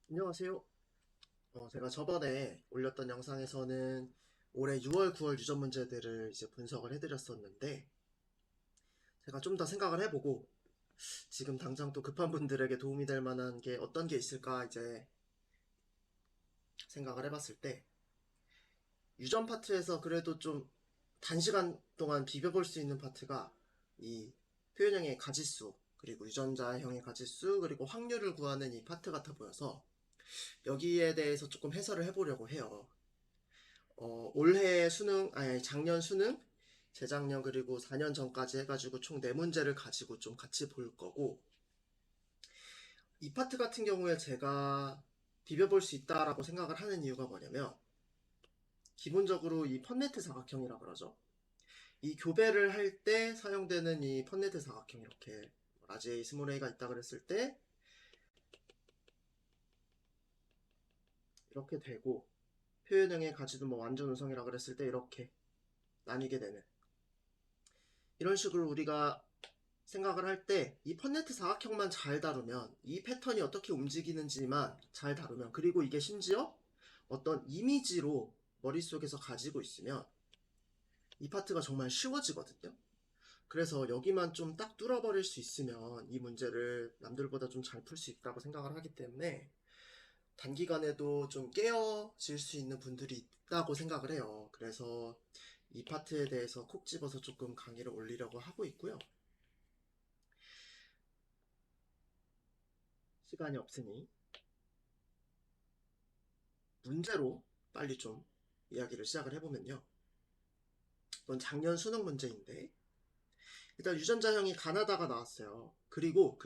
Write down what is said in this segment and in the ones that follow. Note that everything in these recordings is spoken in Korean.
안녕하세요. 제가 저번에 올렸던 영상에서는 올해 6월, 9월 유전 문제들을 이제 분석을 해드렸었는데, 제가 좀 더 생각을 해보고, 지금 당장 또 급한 분들에게 도움이 될 만한 게 어떤 게 있을까 이제 생각을 해봤을 때, 유전 파트에서 그래도 좀 단시간 동안 비벼볼 수 있는 파트가 이 표현형의 가지수, 그리고 유전자형의 가지수, 그리고 확률을 구하는 이 파트 같아 보여서 여기에 대해서 조금 해설을 해보려고 해요. 올해 수능, 아니, 작년 수능, 재작년 그리고 4년 전까지 해가지고 총 4문제를 가지고 좀 같이 볼 거고, 이 파트 같은 경우에 제가 비벼볼 수 있다라고 생각을 하는 이유가 뭐냐면, 기본적으로 이 펀네트 사각형이라 그러죠. 이 교배를 할 때 사용되는 이 펀네트 사각형, 이렇게 라지 A, 스몰 a가 있다 그랬을 때 이렇게 되고, 표현형의 가지도 뭐 완전 우성이라 그랬을 때 이렇게 나뉘게 되는, 이런 식으로 우리가 생각을 할 때 이 펀네트 사각형만 잘 다루면, 이 패턴이 어떻게 움직이는지만 잘 다루면, 그리고 이게 심지어 어떤 이미지로 머릿속에서 가지고 있으면 이 파트가 정말 쉬워지거든요. 그래서 여기만 좀 딱 뚫어버릴 수 있으면 이 문제를 남들보다 좀 잘 풀 수 있다고 생각을 하기 때문에 단기간에도 좀 깨어질 수 있는 분들이 있다고 생각을 해요. 그래서 이 파트에 대해서 콕 집어서 조금 강의를 올리려고 하고 있고요. 시간이 없으니 문제로 빨리 좀 이야기를 시작을 해보면요. 이건 작년 수능 문제인데, 일단 유전자형이 가나다가 나왔어요. 그리고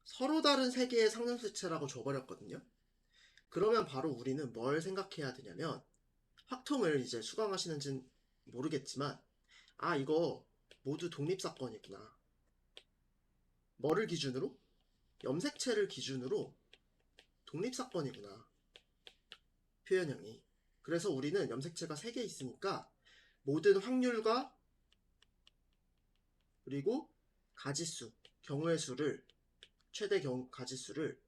서로 다른 세 개의 상lem수치라고 줘버렸거든요. 그러면 바로 우리는 뭘 생각해야 되냐면, 확통을 이제 수강하시는지는 모르겠지만, 아, 이거 모두 독립사건이구나. 뭐를 기준으로? 염색체를 기준으로 독립사건이구나. 표현형이. 그래서 우리는 염색체가 3개 있으니까 모든 확률과 그리고 가지수, 경우의 수를, 최대 가지수를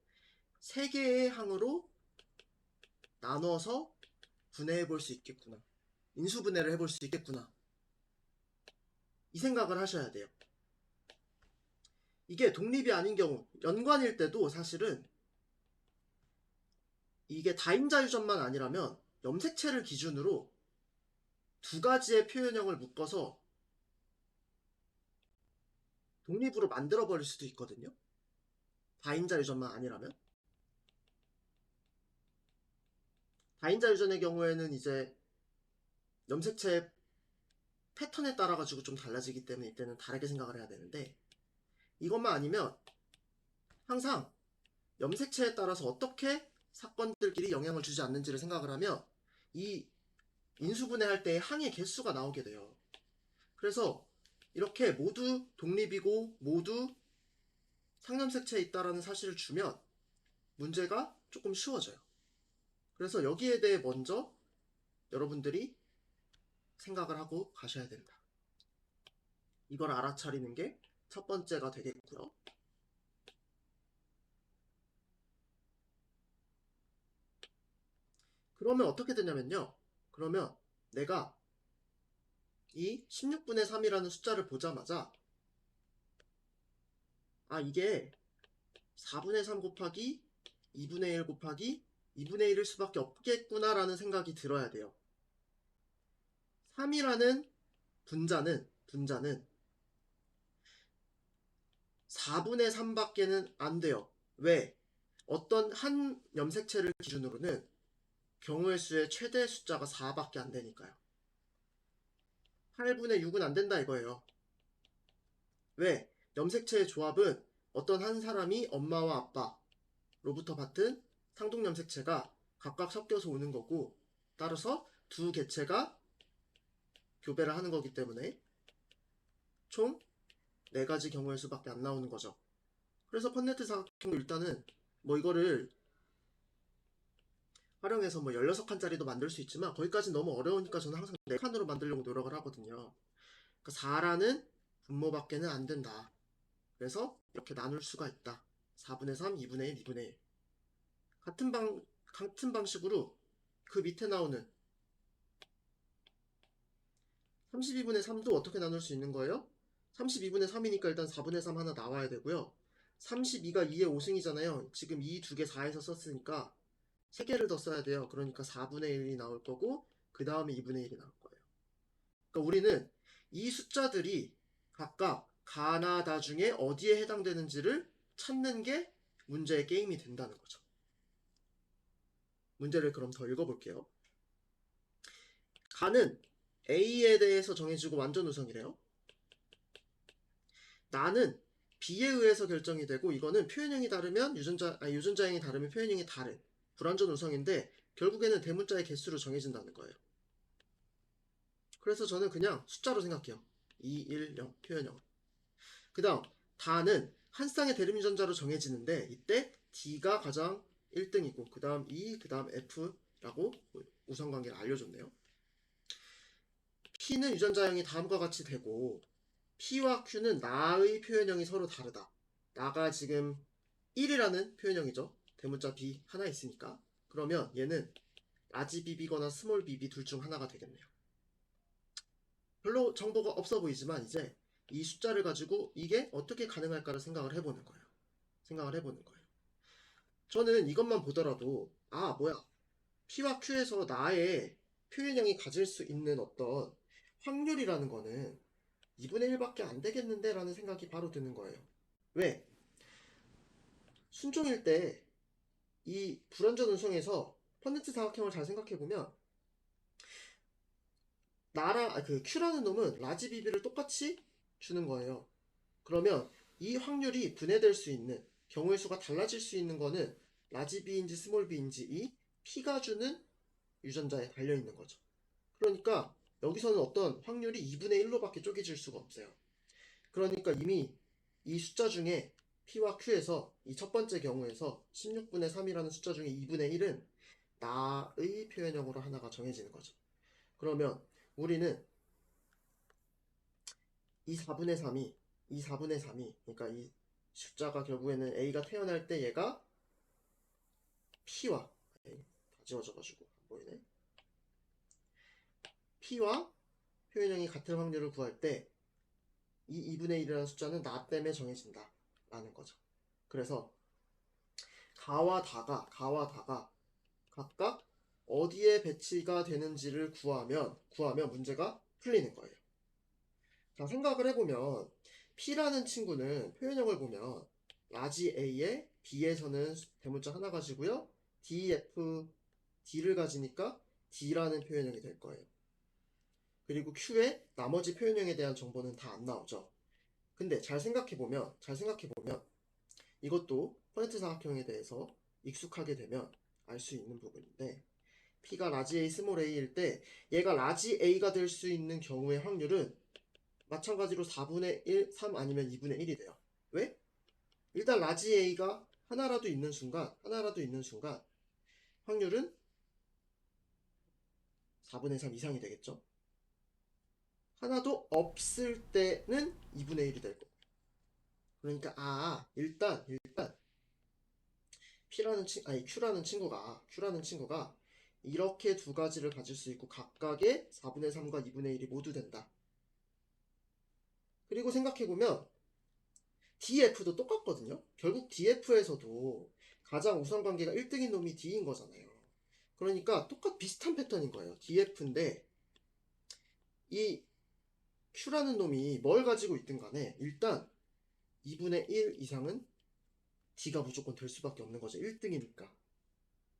3개의 항으로 나눠서 분해해 볼 수 있겠구나. 인수분해를 해볼 수 있겠구나. 이 생각을 하셔야 돼요. 이게 독립이 아닌 경우, 연관일 때도 사실은 이게 다인자 유전만 아니라면 염색체를 기준으로 두 가지의 표현형을 묶어서 독립으로 만들어 버릴 수도 있거든요. 다인자 유전만 아니라면. 다인자 유전의 경우에는 이제 염색체 패턴에 따라 가지고 좀 달라지기 때문에 이때는 다르게 생각을 해야 되는데, 이것만 아니면 항상 염색체에 따라서 어떻게 사건들끼리 영향을 주지 않는지를 생각을 하면 이 인수분해할 때의 항의 개수가 나오게 돼요. 그래서 이렇게 모두 독립이고 모두 상염색체에 있다라는 사실을 주면 문제가 조금 쉬워져요. 그래서 여기에 대해 먼저 여러분들이 생각을 하고 가셔야 된다. 이걸 알아차리는 게 첫 번째가 되겠고요. 그러면 어떻게 되냐면요. 그러면 내가 이 16분의 3이라는 숫자를 보자마자, 아, 이게 4분의 3 곱하기 2분의 1 곱하기 2분의 1일 수밖에 없겠구나라는 생각이 들어야 돼요. 3이라는 분자는 4분의 3밖에는 안 돼요. 왜? 어떤 한 염색체를 기준으로는 경우의 수의 최대 숫자가 4밖에 안 되니까요. 8분의 6은 안 된다 이거예요. 왜? 염색체의 조합은 어떤 한 사람이 엄마와 아빠로부터 받은 상동 염색체가 각각 섞여서 오는 거고, 따라서 두 개체가 교배를 하는 거기 때문에 총 4가지 경우의 수밖에 안 나오는 거죠. 그래서 펀네트 사각형 일단은 뭐 이거를 활용해서 뭐 16칸짜리도 만들 수 있지만 거기까지 너무 어려우니까 저는 항상 4칸으로 만들려고 노력을 하거든요. 그러니까 4라는 분모밖에는 안 된다. 그래서 이렇게 나눌 수가 있다. 4분의 3, 2분의 1, 2분의 1. 같은 방식으로 그 밑에 나오는 32분의 3도 어떻게 나눌 수 있는 거예요? 32분의 3이니까 일단 4분의 3 하나 나와야 되고요. 32가 2의 5승이잖아요. 지금 2 두 개 4에서 썼으니까 3개를 더 써야 돼요. 그러니까 4분의 1이 나올 거고 그 다음에 2분의 1이 나올 거예요. 그러니까 우리는 이 숫자들이 각각 가나다 중에 어디에 해당되는지를 찾는 게 문제의 게임이 된다는 거죠. 문제를 그럼 더 읽어볼게요. 가는 A에 대해서 정해지고 완전 우성이래요. 나는 B에 의해서 결정이 되고 이거는 표현형이 다르면 유전자형이 다르면 표현형이 다른 불완전 우성인데 결국에는 대문자의 개수로 정해진다는 거예요. 그래서 저는 그냥 숫자로 생각해요. 2, 1, 0 표현형. 그 다음 다는 한 쌍의 대립유전자로 정해지는데 이때 D가 가장 1등이고 그 다음 E, 그 다음 F라고 우선관계를 알려줬네요. P는 유전자형이 다음과 같이 되고 P와 Q는 나의 표현형이 서로 다르다. 나가 지금 1이라는 표현형이죠. 대문자 B 하나 있으니까. 그러면 얘는 라지 bb거나 스몰 bb 둘 중 하나가 되겠네요. 별로 정보가 없어 보이지만 이제 이 숫자를 가지고 이게 어떻게 가능할까를 생각을 해보는 거예요. 저는 이것만 보더라도 뭐야 P와 Q에서 나의 표현형이 가질 수 있는 어떤 확률이라는 거는 2분의 1밖에 안 되겠는데 라는 생각이 바로 드는 거예요. 왜? 순종일 때 이 불완전 운송에서 퍼네트 사각형을 잘 생각해보면 그 Q라는 놈은 라지 BB를 똑같이 주는 거예요. 그러면 이 확률이 분해될 수 있는 경우의 수가 달라질 수 있는 거는 라지 B인지 스몰 B인지 이 P가 주는 유전자에 달려있는 거죠. 그러니까 여기서는 어떤 확률이 2분의 1로밖에 쪼개질 수가 없어요. 그러니까 이미 이 숫자 중에 P와 Q에서 이 첫 번째 경우에서 16분의 3이라는 숫자 중에 2분의 1은 나의 표현형으로 하나가 정해지는 거죠. 그러면 우리는 이 4분의 3이 그러니까 이 숫자가 결국에는 A가 태어날 때 얘가 P와 다 지워져가지고 안 보이네. P와 표현형이 같은 확률을 구할 때 이 2분의 1이라는 숫자는 나 때문에 정해진다 라는 거죠. 그래서 가와 다가 각각 어디에 배치가 되는지를 구하면 문제가 풀리는 거예요. 자, 생각을 해보면 P라는 친구는 표현형을 보면 라지 A에 B에서는 대문자 하나 가지고요. D, F, D를 가지니까 D라는 표현형이 될 거예요. 그리고 Q에 나머지 표현형에 대한 정보는 다 안 나오죠. 근데 잘 생각해보면 이것도 퍼네트 사각형에 대해서 익숙하게 되면 알 수 있는 부분인데 P가 라지 A, 스몰 a일 때 얘가 라지 A가 될 수 있는 경우의 확률은 마찬가지로 4분의 1, 3 아니면 2분의 1이 돼요. 왜? 일단 라지 A가 하나라도 있는 순간 확률은 4분의 3 이상이 되겠죠. 하나도 없을 때는 2분의 1이 될 거고. 그러니까 일단 Q라는 친구가 이렇게 두 가지를 가질 수 있고 각각의 4분의 3과 2분의 1이 모두 된다. 그리고 생각해보면 DF도 똑같거든요. 결국 DF에서도 가장 우선관계가 1등인 놈이 D인 거잖아요. 그러니까 비슷한 패턴인 거예요. DF인데 이 Q라는 놈이 뭘 가지고 있든 간에 일단 2분의 1 이상은 D가 무조건 될 수밖에 없는 거죠. 1등이니까.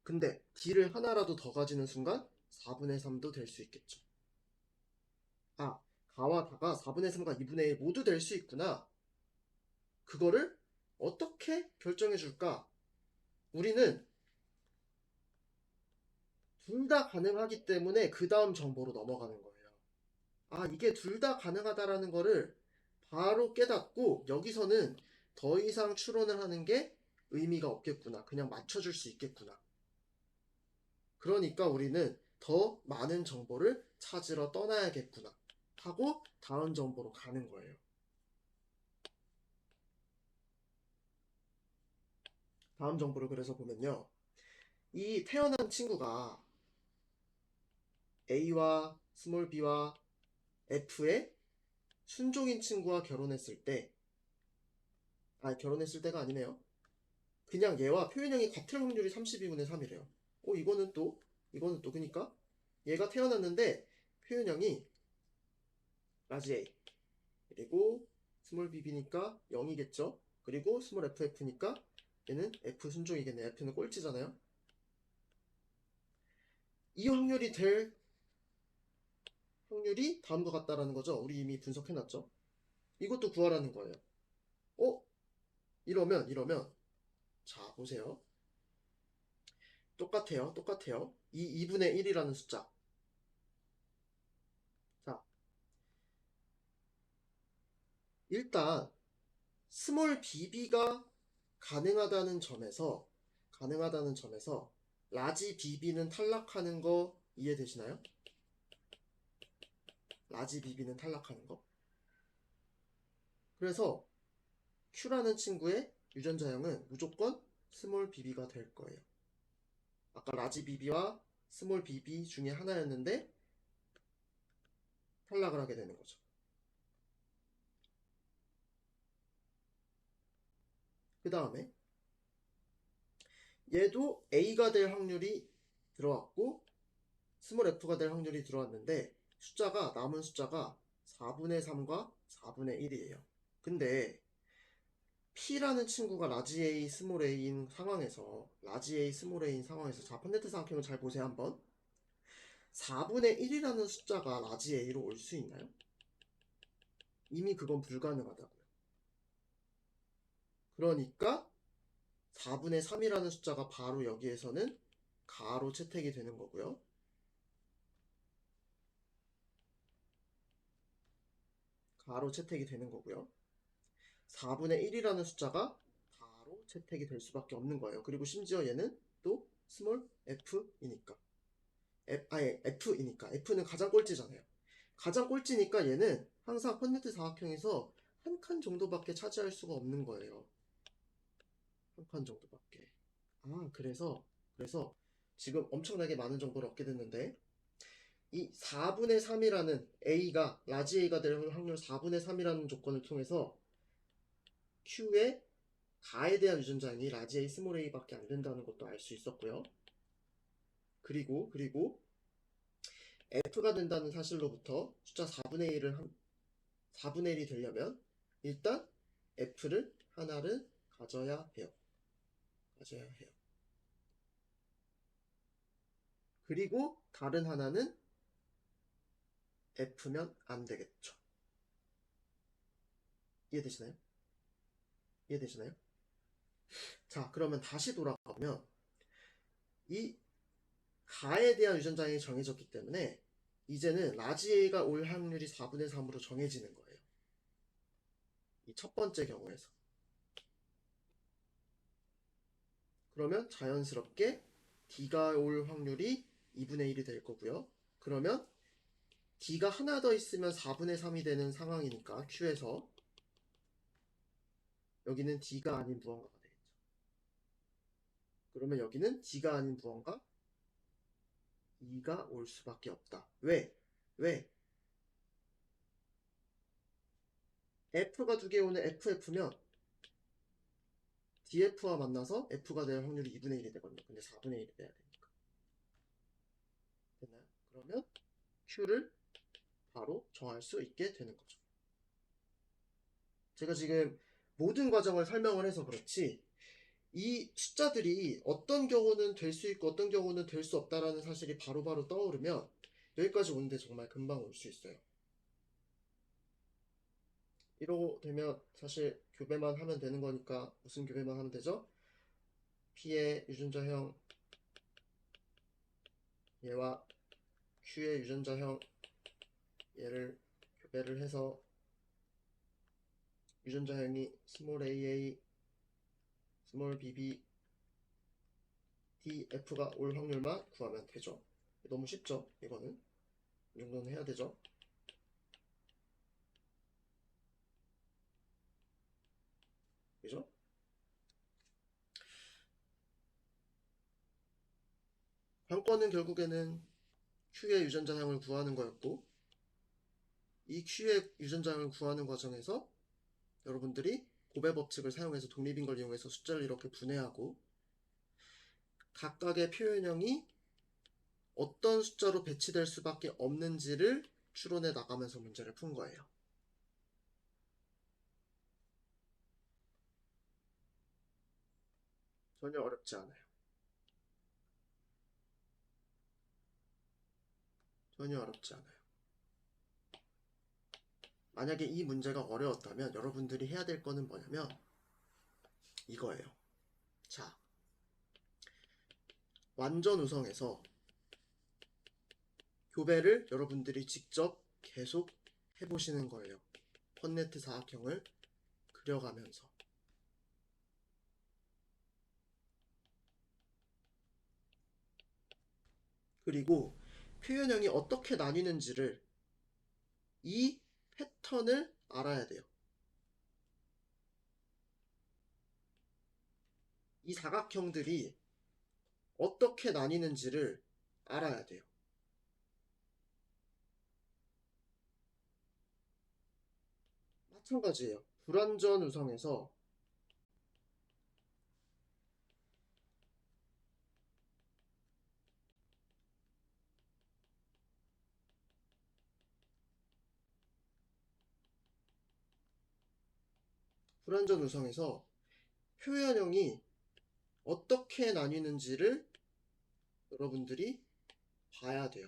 근데 D를 하나라도 더 가지는 순간 4분의 3도 될 수 있겠죠. 가와 다가 4분의 3과 2분의 1 모두 될 수 있구나. 그거를 어떻게 결정해 줄까? 우리는 둘 다 가능하기 때문에 그 다음 정보로 넘어가는 거예요. 이게 둘 다 가능하다라는 거를 바로 깨닫고 여기서는 더 이상 추론을 하는 게 의미가 없겠구나. 그냥 맞춰줄 수 있겠구나. 그러니까 우리는 더 많은 정보를 찾으러 떠나야겠구나 하고 다음 정보로 가는 거예요. 다음 정보를 그래서 보면요. 이 태어난 친구가 A와 스몰 b와 F의 순종인 친구와 결혼했을 때, 결혼했을 때가 아니네요. 그냥 얘와 표현형이 같을 확률이 32분의 3이래요. 이거는 또, 그니까 얘가 태어났는데 표현형이 라지 A, 그리고 스몰 bb니까 0이겠죠. 그리고 스몰 ff니까 얘는 F 순종이겠네. F는 꼴찌잖아요. 이 확률이 될 확률이 다음과 같다라는 거죠. 우리 이미 분석해놨죠. 이것도 구하라는 거예요. 이러면 자 보세요. 똑같아요. 이 2분의 1이라는 숫자. 자, 일단 스몰 bb가 가능하다는 점에서 라지 bb는 탈락하는 거 이해되시나요? 라지 bb는 탈락하는 거. 그래서 Q라는 친구의 유전자형은 무조건 스몰 bb가 될 거예요. 아까 라지 bb와 스몰 bb 중에 하나였는데 탈락을 하게 되는 거죠. 그 다음에 얘도 A가 될 확률이 들어왔고 스몰 F가 될 확률이 들어왔는데 남은 숫자가 4분의 3과 4분의 1이에요. 근데 P라는 친구가 라지 A, 스몰 A인 상황에서 자, 펀네트 사각형을 잘 보세요 한번. 4분의 1이라는 숫자가 라지 A로 올 수 있나요? 이미 그건 불가능하다고요. 그러니까 4분의 3이라는 숫자가 바로 여기에서는 가로 채택이 되는 거고요. 가로 채택이 되는 거고요. 4분의 1이라는 숫자가 가로 채택이 될 수밖에 없는 거예요. 그리고 심지어 얘는 또 스몰 f이니까. f이니까. f는 가장 꼴찌잖아요. 가장 꼴찌니까 얘는 항상 펀네트 사각형에서 한 칸 정도밖에 차지할 수가 없는 거예요. 한 칸 정도밖에. 그래서 지금 엄청나게 많은 정보를 얻게 됐는데 이 4분의 3이라는 라지 A가 될 확률 4분의 3이라는 조건을 통해서 Q의 가에 대한 유전자형이 라지 A, 스몰 A밖에 안 된다는 것도 알 수 있었고요. 그리고 F가 된다는 사실로부터 숫자 4분의 1이 되려면 일단 F를 하나를 가져야 해요. 그리고 다른 하나는 F면 안 되겠죠. 이해되시나요? 자, 그러면 다시 돌아가면 이 가에 대한 유전자형이 정해졌기 때문에 이제는 라지 A가 올 확률이 4분의 3으로 정해지는 거예요. 이 첫 번째 경우에서. 그러면 자연스럽게 D가 올 확률이 2분의 1이 될 거고요. 그러면 D가 하나 더 있으면 4분의 3이 되는 상황이니까 Q에서 여기는 D가 아닌 무언가가 되겠죠. 그러면 여기는 D가 아닌 무언가 2가 올 수밖에 없다. 왜? F가 두 개 오는 FF면 DF와 만나서 F가 될 확률이 2분의 1이 되거든요. 근데 4분의 1이 돼야 되니까. 됐나요? 그러면 Q를 바로 정할 수 있게 되는 거죠. 제가 지금 모든 과정을 설명을 해서 그렇지 이 숫자들이 어떤 경우는 될 수 있고 어떤 경우는 될 수 없다라는 사실이 바로바로 떠오르면 여기까지 오는데 정말 금방 올 수 있어요. 이러고 되면 사실 교배만 하면 되는 거니까 무슨 교배만 하면 되죠? P의 유전자형 얘와 Q의 유전자형 얘를 교배를 해서 유전자형이 스몰 aa, 스몰 bb, df가 올 확률만 구하면 되죠. 너무 쉽죠? 이거는 이 정도는 해야 되죠. 그죠? 관건은 결국에는 Q의 유전자형을 구하는 거였고, 이 Q의 유전자형을 구하는 과정에서 여러분들이 곱의 법칙을 사용해서 독립인걸 이용해서 숫자를 이렇게 분해하고 각각의 표현형이 어떤 숫자로 배치될 수밖에 없는지를 추론해 나가면서 문제를 푼 거예요. 전혀 어렵지 않아요. 전혀 어렵지 않아요. 만약에 이 문제가 어려웠다면 여러분들이 해야 될 거는 뭐냐면 이거예요. 자, 완전 우성에서 교배를 여러분들이 직접 계속 해보시는 거예요. 펀네트 사각형을 그려가면서. 그리고 표현형이 어떻게 나뉘는지를 이 패턴을 알아야 돼요. 이 사각형들이 어떻게 나뉘는지를 알아야 돼요. 마찬가지예요. 불완전 우성에서 표현형이 어떻게 나뉘는지를 여러분들이 봐야 돼요.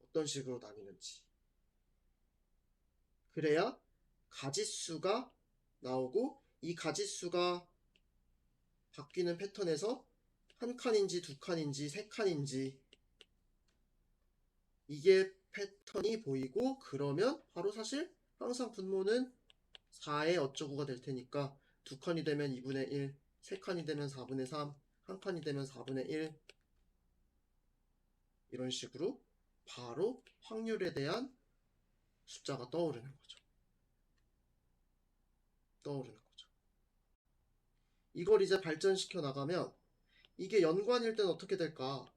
어떤 식으로 나뉘는지. 그래야 가짓수가 나오고 이 가짓수가 바뀌는 패턴에서 한 칸인지 두 칸인지 세 칸인지 이게 패턴이 보이고 그러면 바로 사실 항상 분모는 4의 어쩌구가 될 테니까 두 칸이 되면 2분의 1, 세 칸이 되면 4분의 3, 한 칸이 되면 4분의 1 이런 식으로 바로 확률에 대한 숫자가 떠오르는 거죠. 이걸 이제 발전시켜 나가면 이게 연관일 땐 어떻게 될까?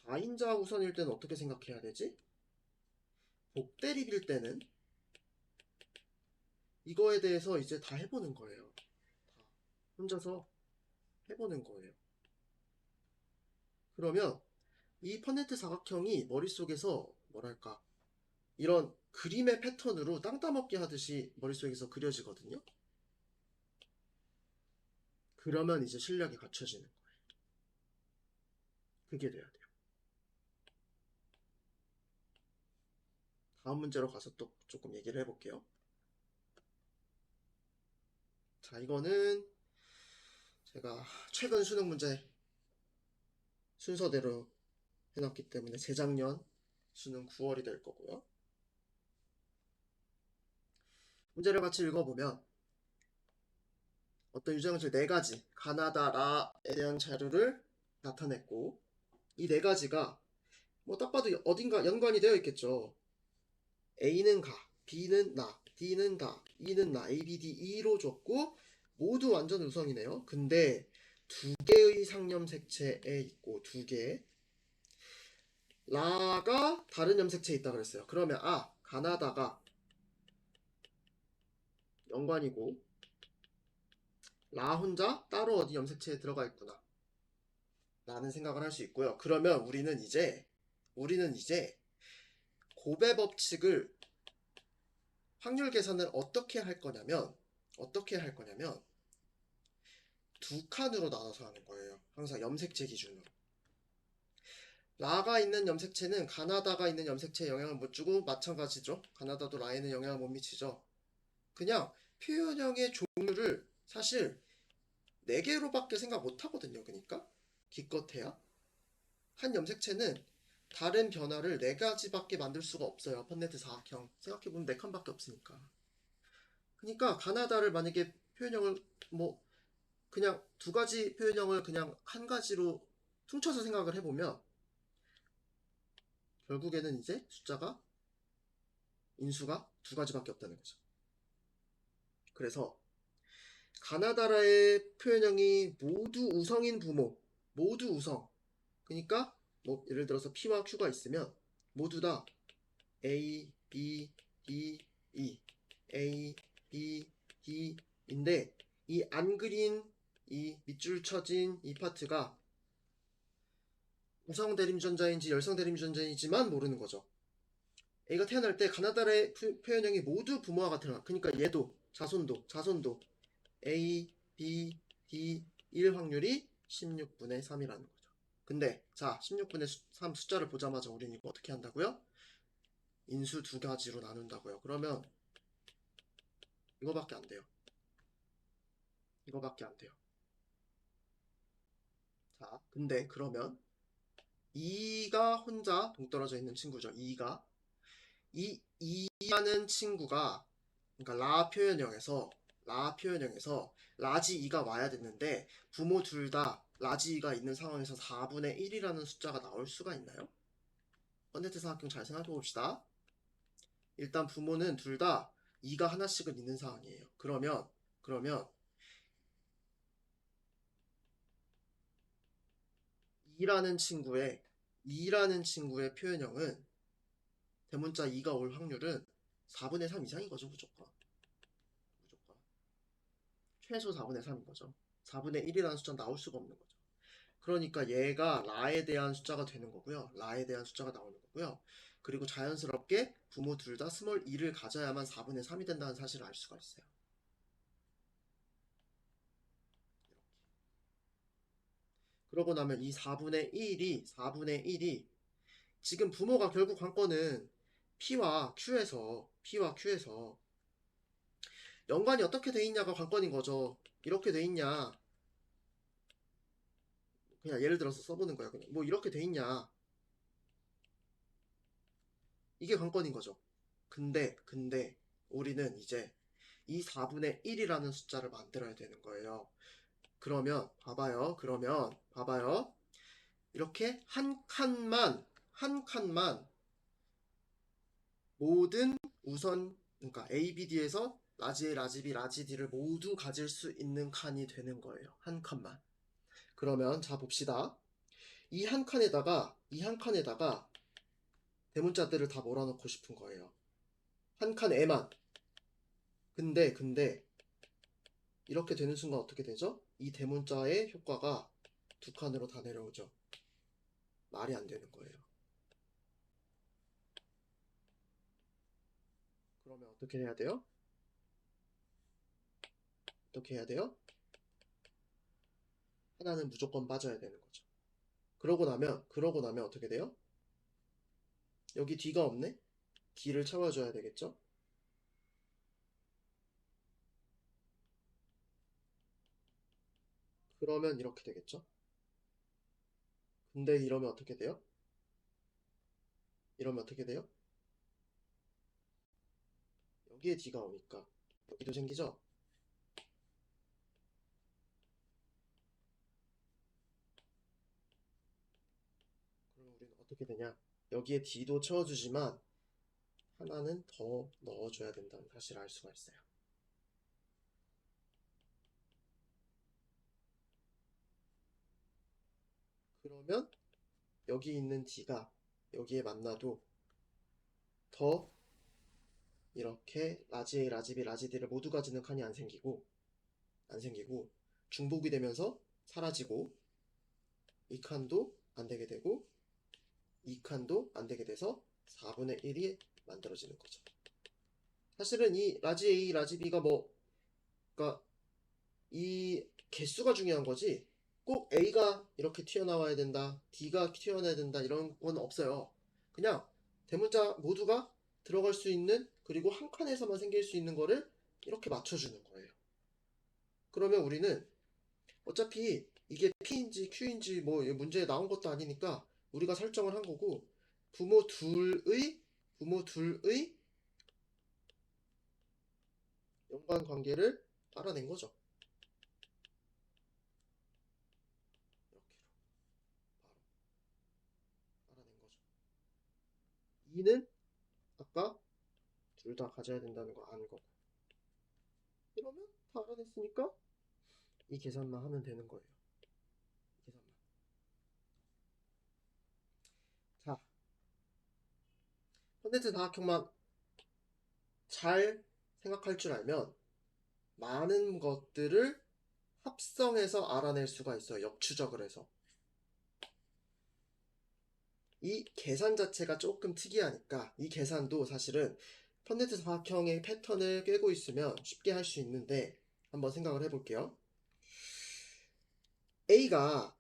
다인자 우선일 때는 어떻게 생각해야 되지? 복대립일 때는 이거에 대해서 이제 다 해보는 거예요. 다 혼자서 해보는 거예요. 그러면 이 펀네트 사각형이 머릿속에서 뭐랄까 이런 그림의 패턴으로 땅 따먹기 하듯이 머릿속에서 그려지거든요. 그러면 이제 실력이 갖춰지는 거예요. 그게 돼야 돼요. 다음 문제로 가서 또 조금 얘기를 해볼게요. 자, 이거는 제가 최근 수능 문제 순서대로 해놨기 때문에 재작년 수능 9월이 될 거고요. 문제를 같이 읽어보면 어떤 유전자 4가지 가나다라에 대한 자료를 나타냈고 이 4가지가 뭐 딱 봐도 어딘가 연관이 되어 있겠죠. A는 가, B는 나, D는 다, E는 나, A, B, D, E로 줬고 모두 완전 우성이네요. 근데 2개의 상염색체에 있고 2개 라가 다른 염색체에 있다 그랬어요. 그러면 가나다가 연관이고 라 혼자 따로 어디 염색체에 들어가 있구나 라는 생각을 할 수 있고요. 그러면 우리는 이제 곱의 법칙을 확률 계산을 어떻게 할 거냐면 두 칸으로 나눠서 하는 거예요. 항상 염색체 기준으로. 라가 있는 염색체는 가나다가 있는 염색체에 영향을 못 주고 마찬가지죠. 가나다도 라에는 영향을 못 미치죠. 그냥 표현형의 종류를 사실 4개로밖에 생각 못 하거든요. 그러니까 기껏해야 한 염색체는 다른 변화를 4가지밖에 만들 수가 없어요. 펀네트 사각형 생각해보면 4칸밖에 없으니까. 그러니까 가나다를 만약에 표현형을 뭐 그냥 2가지 표현형을 그냥 한 가지로 퉁쳐서 생각을 해보면 결국에는 이제 숫자가 인수가 2가지밖에 없다는 거죠. 그래서 가나다라의 표현형이 모두 우성인 부모, 모두 우성. 그러니까 뭐 예를 들어서 P와 Q가 있으면 모두 다 A, B, D, E, A, B, D인데 이 안 그린 이 밑줄 쳐진 이 파트가 우성 대림유전자인지 열성 대림유전자인지만 모르는 거죠. A가 태어날 때 가나다라의 표현형이 모두 부모와 같은, 그러니까 얘도 자손도 A, B, D, 1 확률이 16분의 3이라는 거죠. 근데 자 16분의 3 숫자를 보자마자 우리는 이거 어떻게 한다고요? 인수 두 가지로 나눈다고요. 그러면 이거밖에 안 돼요. 이거밖에 안 돼요. 자, 근데 그러면 2가 혼자 동떨어져 있는 친구죠. 2가 이 2라는 친구가 그러니까 라 표현형에서 라지 2가 와야 됐는데 부모 둘 다 라지 2가 있는 상황에서 4분의 1이라는 숫자가 나올 수가 있나요? 번데트 삼각형 잘 생각해 봅시다. 일단 부모는 둘 다 2가 하나씩은 있는 상황이에요. 그러면 2라는 친구의 표현형은 대문자 2가 올 확률은 4분의 3 이상인 거죠. 무조건. 최소 4분의 3인 거죠. 4분의 1이라는 숫자는 나올 수가 없는 거죠. 그러니까 얘가 라에 대한 숫자가 되는 거고요. 라에 대한 숫자가 나오는 거고요. 그리고 자연스럽게 부모 둘 다 스몰 2를 가져야만 4분의 3이 된다는 사실을 알 수가 있어요. 그러고 나면 이 4분의 1이 지금 부모가 결국 관건은 P와 Q에서 연관이 어떻게 돼 있냐가 관건인 거죠. 이렇게 돼 있냐. 그냥 예를 들어서 써보는 거야. 그냥 뭐 이렇게 돼 있냐. 이게 관건인 거죠. 근데 우리는 이제 이 4분의 1이라는 숫자를 만들어야 되는 거예요. 그러면 봐봐요. 이렇게 한 칸만 모든 우선 그러니까 A, B, D에서 라지 A, 라지 B, 라지 D를 모두 가질 수 있는 칸이 되는 거예요. 한 칸만. 그러면 자 봅시다. 이 한 칸에다가 대문자들을 다 몰아넣고 싶은 거예요. 한 칸에만. 근데 이렇게 되는 순간 어떻게 되죠? 이 대문자의 효과가 두 칸으로 다 내려오죠. 말이 안 되는 거예요. 그러면 어떻게 해야 돼요? 하나는 무조건 빠져야 되는 거죠. 그러고 나면 어떻게 돼요? 여기 D가 없네? D를 채워줘야 되겠죠? 그러면 이렇게 되겠죠? 근데 이러면 어떻게 돼요? 여기에 D가 오니까 여기도 생기죠? 그럼 우리는 어떻게 되냐? 여기에 D도 채워주지만 하나는 더 넣어줘야 된다는 사실을 알 수가 있어요. 그러면 여기 있는 D가 여기에 만나도 더 이렇게 라지 A, 라지 B, 라지 D를 모두 가지는 칸이 안 생기고 중복이 되면서 사라지고 이 칸도 안 되게 되고 이 칸도 안 되게 돼서 4분의 1이 만들어지는 거죠. 사실은 이 라지 A, 라지 B가 그러니까 이 개수가 중요한 거지 꼭 A가 이렇게 튀어나와야 된다, D가 튀어나와야 된다 이런 건 없어요. 그냥 대문자 모두가 들어갈 수 있는 그리고 한 칸에서만 생길 수 있는 거를 이렇게 맞춰주는 거예요. 그러면 우리는 어차피 이게 P인지 Q인지 뭐 문제에 나온 것도 아니니까 우리가 설정을 한 거고 부모 둘의 연관 관계를 알아낸 거죠. 이렇게로 바로 알아낸 거죠. 2는 아까 둘 다 가져야 된다는 거 아는 거고. 이러면 다 알아냈으니까 이 계산만 하면 되는 거예요. 이 계산만. 자, 콘덴스 다각형만 잘 생각할 줄 알면 많은 것들을 합성해서 알아낼 수가 있어요. 역추적을 해서. 이 계산 자체가 조금 특이하니까 이 계산도 사실은 펀데트 사각형의 패턴을 꿰고 있으면 쉽게 할 수 있는데 한번 생각을 해볼게요. A가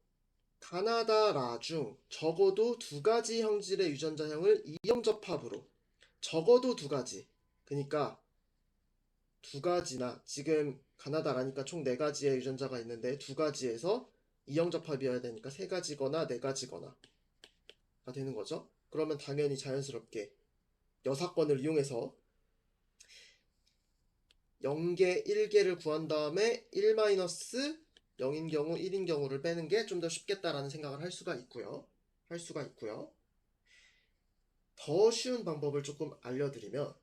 가나다라 중 적어도 두 가지 형질의 유전자형을 이형접합으로 적어도 두 가지, 그러니까 두 가지나 지금 가나다라니까 총 네 가지의 유전자가 있는데 두 가지에서 이형접합이어야 되니까 세 가지거나 네 가지거나 가 되는 거죠. 그러면 당연히 자연스럽게 여사건을 이용해서 0개, 1개를 구한 다음에 1-0인 경우, 1인 경우를 빼는 게 좀 더 쉽겠다라는 생각을 할 수가 있고요. 더 쉬운 방법을 조금 알려드리면,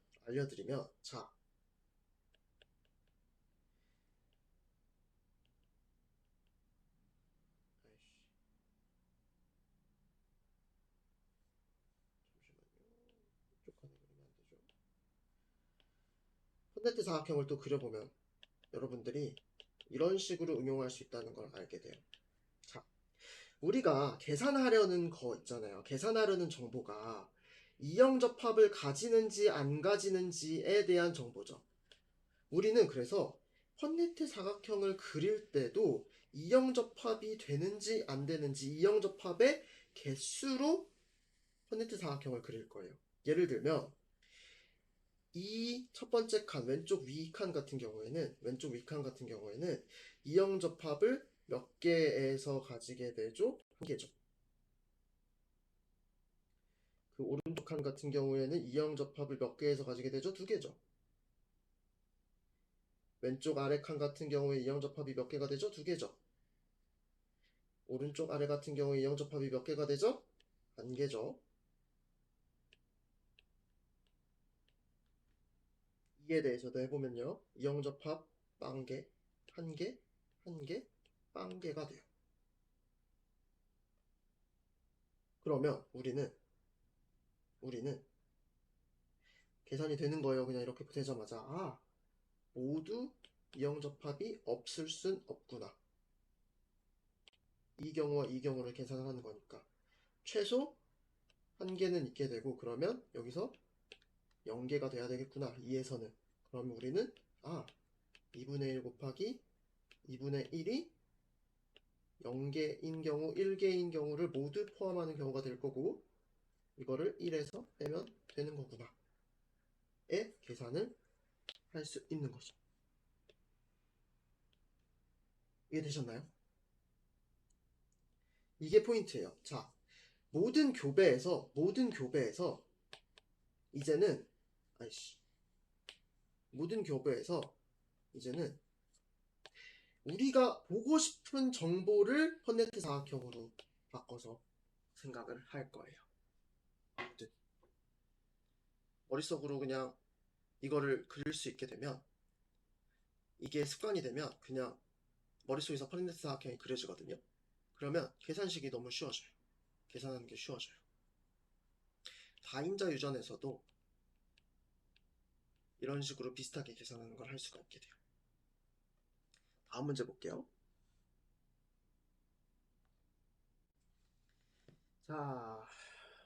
자, 콘덴트 사각형을 또 그려보면 여러분들이 이런 식으로 응용할 수 있다는 걸 알게 돼요. 자, 우리가 계산하려는 거 있잖아요. 계산하려는 정보가 이형접합을 가지는지 안 가지는지에 대한 정보죠. 우리는 그래서 펀네트 사각형을 그릴 때도 이형접합이 되는지 안 되는지 이형접합의 개수로 펀네트 사각형을 그릴 거예요. 예를 들면 이 첫 번째 칸 왼쪽 위칸 같은 경우에는 이형접합을 몇 개에서 가지게 되죠? 한 개죠. 그 오른쪽 칸 같은 경우에는 이형접합을 몇 개에서 가지게 되죠? 두 개죠. 왼쪽 아래 칸 같은 경우에 이형접합이 몇 개가 되죠? 두 개죠. 오른쪽 아래 같은 경우에 이형접합이 몇 개가 되죠? 한 개죠. 이에 대해서도 해보면요. 이형접합 빵개, 한 개, 한 개, 빵개가 돼요. 그러면 우리는 계산이 되는 거예요. 그냥 이렇게 되자마자 모두 이형접합이 없을 순 없구나. 이 경우와 이 경우를 계산을 하는 거니까 최소 한 개는 있게 되고, 그러면 여기서 0개가 돼야 되겠구나. 2에서는. 그러면 우리는 2분의 1 곱하기 2분의 1이 0개인 경우, 1개인 경우를 모두 포함하는 경우가 될 거고, 이거를 1에서 빼면 되는 거구나 의 계산을 할 수 있는 거죠. 이해되셨나요? 이게 포인트예요. 자, 모든 교배에서 이제는 모든 교배에서 이제는 우리가 보고 싶은 정보를 펀네트 사각형으로 바꿔서 생각을 할 거예요. 머릿속으로 그냥 이거를 그릴 수 있게 되면, 이게 습관이 되면 그냥 머릿속에서 펀네트 사각형이 그려지거든요. 그러면 계산식이 너무 쉬워져요. 계산하는 게 쉬워져요. 다인자 유전에서도 이런 식으로 비슷하게 계산하는 걸 할 수가 있게 돼요. 다음 문제 볼게요. 자,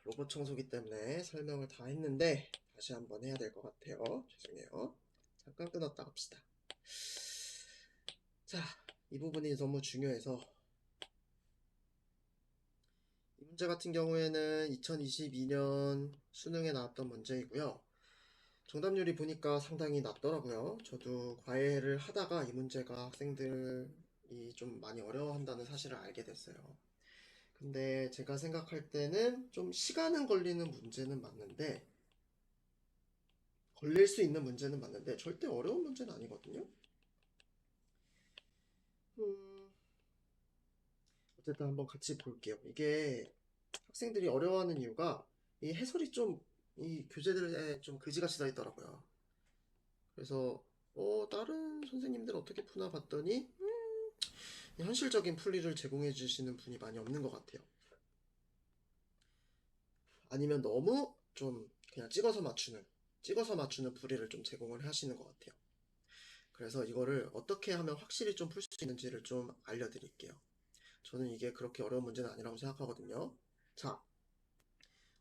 로봇 청소기 때문에 설명을 다 했는데 다시 한번 해야 될 것 같아요. 죄송해요. 잠깐 끊었다 합시다. 자, 이 부분이 너무 중요해서, 이 문제 같은 경우에는 2022년 수능에 나왔던 문제이고요. 정답률이 보니까 상당히 낮더라고요. 저도 과외를 하다가 이 문제가 학생들이 좀 많이 어려워한다는 사실을 알게 됐어요. 근데 제가 생각할 때는 좀 시간은 걸리는 문제는 맞는데, 걸릴 수 있는 문제는 맞는데 절대 어려운 문제는 아니거든요. 어쨌든 한번 같이 볼게요. 이게 학생들이 어려워하는 이유가 이 해설이 좀 이 교재들에 좀 그지같이 써 있더라고요. 그래서 다른 선생님들 어떻게 푸나 봤더니 현실적인 풀이를 제공해 주시는 분이 많이 없는 것 같아요. 아니면 너무 좀 그냥 찍어서 맞추는 풀이를 좀 제공을 하시는 것 같아요. 그래서 이거를 어떻게 하면 확실히 좀 풀 수 있는지를 좀 알려드릴게요. 저는 이게 그렇게 어려운 문제는 아니라고 생각하거든요. 자,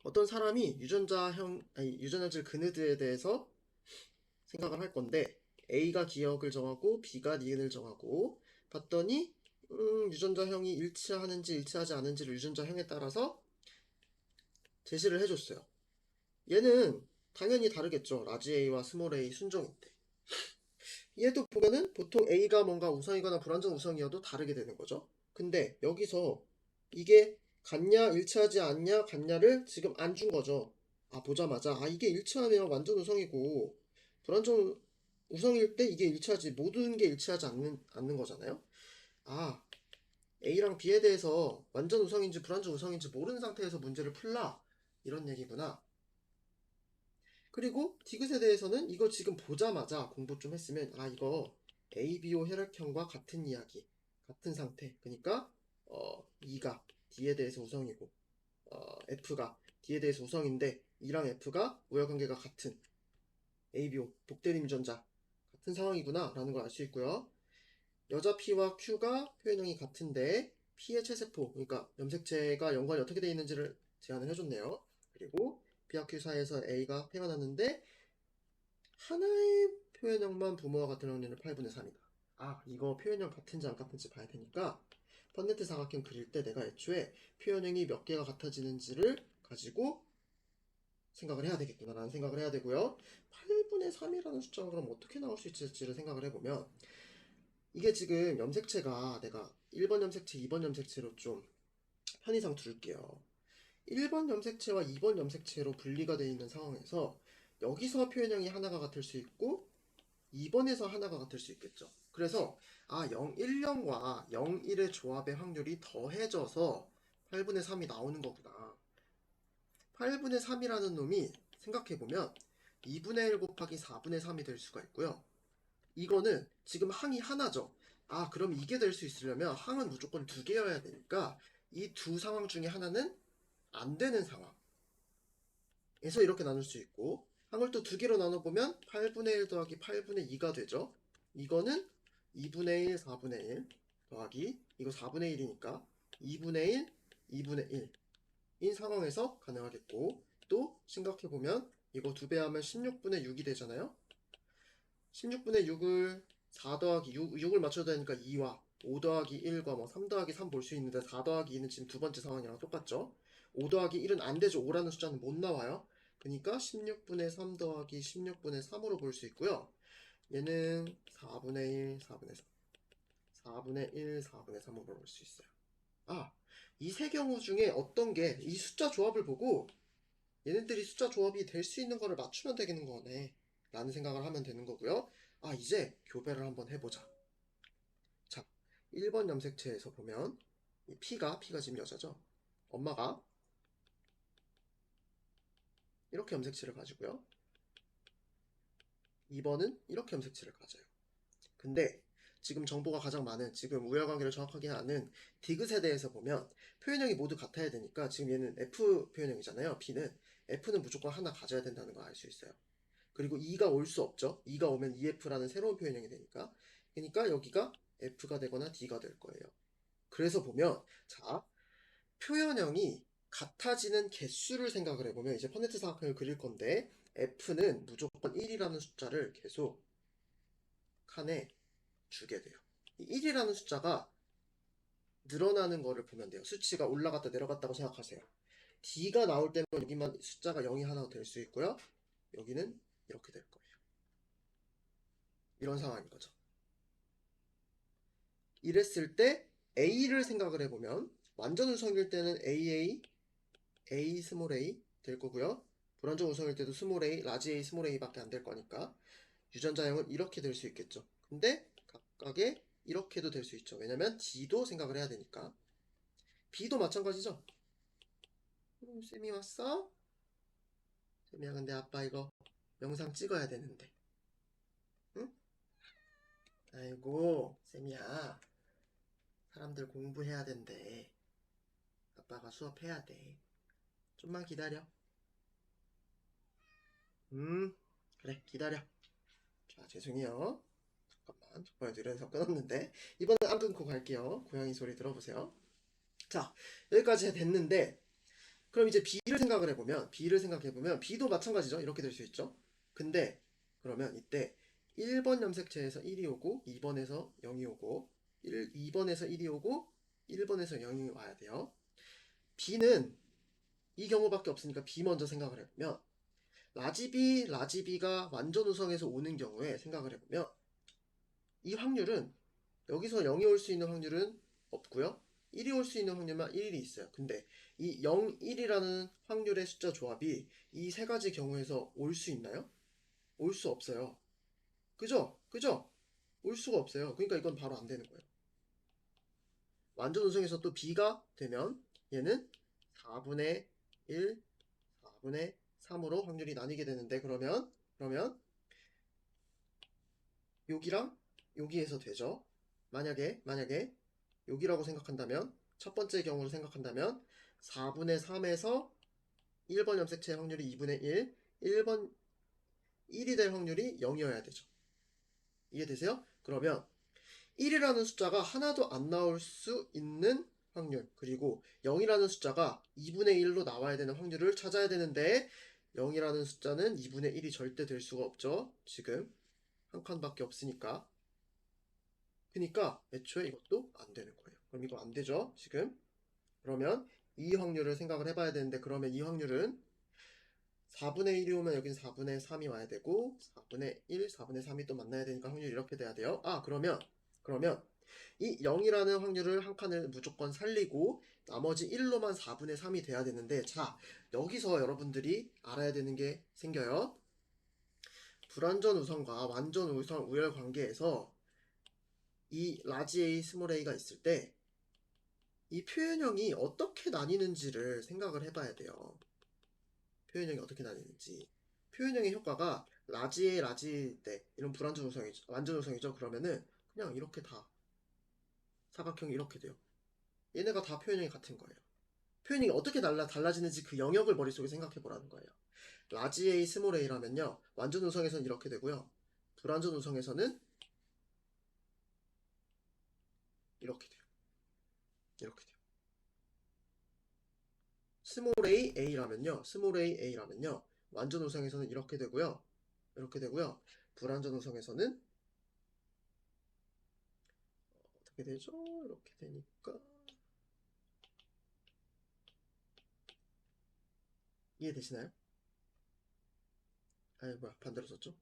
어떤 사람이 유전자질 그느드에 대해서 생각을 할 건데, A가 기억을 정하고 B가 니은을 정하고 봤더니 유전자형이 일치하는지 일치하지 않은지를 유전자형에 따라서 제시를 해줬어요. 얘는 당연히 다르겠죠. 라지 A와 스몰 a 순정인데. 얘도 보면은 보통 A가 뭔가 우성이거나 불완전 우성이어도 다르게 되는 거죠. 근데 여기서 이게 같냐 일치하지 않냐 같냐를 지금 안 준 거죠. 보자마자 이게 일치하면 완전 우성이고 불완전 우성일 때 이게 일치하지, 모든 게 일치하지 않는 거잖아요. A랑 B에 대해서 완전 우성인지 불완전 우성인지 모르는 상태에서 문제를 풀라, 이런 얘기구나. 그리고 디귿에 대해서는 이거 지금 보자마자 공부 좀 했으면 이거 ABO 혈액형과 같은 이야기, 같은 상태. 그러니까 E가 D에 대해서 우성이고 F가 D에 대해서 우성인데 E랑 F가 우열관계가 같은 ABO 복대림 유전자 같은 상황이구나 라는 걸 알 수 있고요. 여자 P와 Q가 표현형이 같은데 P의 체세포, 그러니까 염색체가 연관이 어떻게 되어 있는지를 제안을 해줬네요. 그리고 B와 Q 사이에서 A가 태어났는데 하나의 표현형만 부모와 같은 확률은 8분의 3이다. 이거 표현형 같은지 안 같은지 봐야 되니까 펀네트 사각형 그릴 때 내가 애초에 표현형이 몇 개가 같아지는지를 가지고 생각을 해야 되겠구나 라는 생각을 해야 되고요. 8분의 3이라는 숫자가 그럼 어떻게 나올 수 있을지를 생각을 해보면, 이게 지금 염색체가 내가 1번 염색체, 2번 염색체로 좀 편의상 둘게요. 1번 염색체와 2번 염색체로 분리가 되어 있는 상황에서 여기서 표현형이 하나가 같을 수 있고 2번에서 하나가 같을 수 있겠죠. 그래서 0, 1과 0, 1의 조합의 확률이 더해져서 8분의 3이 나오는 거구나. 8분의 3이라는 놈이 생각해보면 2분의 1 곱하기 4분의 3이 될 수가 있고요. 이거는 지금 항이 하나죠. 그럼 이게 될 수 있으려면 항은 무조건 두 개여야 되니까 이 두 상황 중에 하나는 안 되는 상황에서 이렇게 나눌 수 있고, 항을 또 두 개로 나눠보면 8분의 1 더하기 8분의 2가 되죠. 이거는 2분의 1, 4분의 1 더하기 이거 4분의 1이니까 2분의 1, 2분의 1인 상황에서 가능하겠고, 또 생각해보면 이거 2배 하면 16분의 6이 되잖아요. 16분의 6을 4 더하기 6을 맞춰야 되니까 2와 5 더하기 1과 3 더하기 3 볼 수 있는데 4 더하기 2는 지금 두 번째 상황이랑 똑같죠. 5 더하기 1은 안 되죠. 5라는 숫자는 못 나와요. 그러니까 16분의 3 더하기 16분의 3으로 볼 수 있고요. 얘는 4분의 1, 4분의 3, 4분의 1, 4분의 3으로 볼 수 있어요. 이 세 경우 중에 어떤 게 이 숫자 조합을 보고 얘네들이 숫자 조합이 될 수 있는 거를 맞추면 되겠는 거네 라는 생각을 하면 되는 거고요. 이제 교배를 한번 해보자. 자, 1번 염색체에서 보면 이 P가 지금 여자죠. 엄마가 이렇게 염색체를 가지고요. 2번은 이렇게 염색체를 가져요. 근데 지금 정보가 가장 많은, 지금 우열관계를 정확하게 아는 디귿에 대해서 보면 표현형이 모두 같아야 되니까, 지금 얘는 F 표현형이잖아요. F는 무조건 하나 가져야 된다는 걸 알 수 있어요. 그리고 2가 올 수 없죠. 2가 오면 EF라는 새로운 표현형이 되니까. 그러니까 여기가 F가 되거나 D가 될 거예요. 그래서 보면 표현형이 같아지는 개수를 생각을 해보면 이제 펀네트 사각형을 그릴 건데, F는 무조건 1이라는 숫자를 계속 칸에 주게 돼요. 이 1이라는 숫자가 늘어나는 거를 보면 돼요. 수치가 올라갔다 내려갔다고 생각하세요. D가 나올 때는 여기만 숫자가 0이 하나 될 수 있고요. 여기는 이렇게 될 거예요. 이런 상황인 거죠. 이랬을 때 A를 생각을 해보면 완전 우성일 때는 A 스몰 a 될 거고요. 불완전 우성일 때도 스몰 a, 라지 A, 스몰 a밖에 안 될 거니까 유전자형은 이렇게 될 수 있겠죠. 근데 각각의 이렇게도 될 수 있죠. 왜냐면 D도 생각을 해야 되니까. B도 마찬가지죠. 쌤이 왔어? 쌤이야, 근데 아빠 이거 영상 찍어야 되는데. 응? 아이고 쌤이야, 사람들 공부해야 된대. 아빠가 수업해야 돼. 좀만 기다려. 그래, 기다려. 자, 죄송해요. 잠깐만, 정말 느려서 끊었는데. 이번엔 안 끊고 갈게요. 고양이 소리 들어보세요. 자, 여기까지 됐는데, 그럼 이제 B를 생각해보면, B도 마찬가지죠. 이렇게 될 수 있죠. 근데, 그러면 이때 1번 염색체에서 1이 오고, 2번에서 0이 오고, 2번에서 1이 오고, 1번에서 0이 와야 돼요. B는 이 경우밖에 없으니까 B 먼저 생각을 해보면, 라지비가 완전 우성에서 오는 경우에 생각을 해보면, 이 확률은 여기서 0이 올 수 있는 확률은 없고요. 1이 올 수 있는 확률만 1이 있어요. 근데 이 0, 1이라는 확률의 숫자 조합이 이 세 가지 경우에서 올 수 있나요? 올 수 없어요. 그죠? 올 수가 없어요. 그러니까 이건 바로 안 되는 거예요. 완전 우성에서 또 B가 되면 얘는 4분의 1, 4분의 3으로 확률이 나뉘게 되는데 그러면 여기랑 여기에서 되죠. 만약에 여기라고 생각한다면 첫 번째 경우를 생각한다면 4분의 3에서 1번 염색체의 확률이 2분의 1, 1번 1이 될 확률이 0이어야 되죠. 이해되세요? 그러면 1이라는 숫자가 하나도 안 나올 수 있는 확률, 그리고 0이라는 숫자가 2분의 1로 나와야 되는 확률을 찾아야 되는데 0이라는 숫자는 2분의 1이 절대 될 수가 없죠. 지금 한 칸밖에 없으니까. 그러니까 애초에 이것도 안 되는 거예요. 그럼 이거 안 되죠, 지금? 그러면 이 확률을 생각을 해봐야 되는데 그러면 이 확률은 4분의 1이 오면 여긴 4분의 3이 와야 되고 4분의 1, 4분의 3이 또 만나야 되니까 확률이 이렇게 돼야 돼요. 그러면 이 0이라는 확률을 한 칸을 무조건 살리고 나머지 1로만 4분의 3이 돼야 되는데 자, 여기서 여러분들이 알아야 되는 게 생겨요. 불완전 우성과 완전 우성 우열 관계에서 이 라지 A, 스몰 a가 있을 때 이 표현형이 어떻게 나뉘는지를 생각을 해봐야 돼요. 표현형이 어떻게 나뉘는지. 표현형의 효과가 라지 A, 라지 때 이런 불완전 우성이죠. 완전 우성이죠. 그러면은 그냥 이렇게 다 사각형이 이렇게 돼요. 얘네가 다 표현형이 같은 거예요. 표현형이 어떻게 달라지는지 그 영역을 머릿속에 생각해 보라는 거예요. 라지 A, 스몰 a라면요. 완전 우성에서는 이렇게 되고요. 불완전 우성에서는 이렇게 돼요. 이렇게 돼요. 스몰 a라면요. 완전 우성에서는 이렇게 되고요. 불완전 우성에서는 어떻게 되죠? 이렇게 되니까 이해되시나요? 아니 뭐야 반대로 썼죠?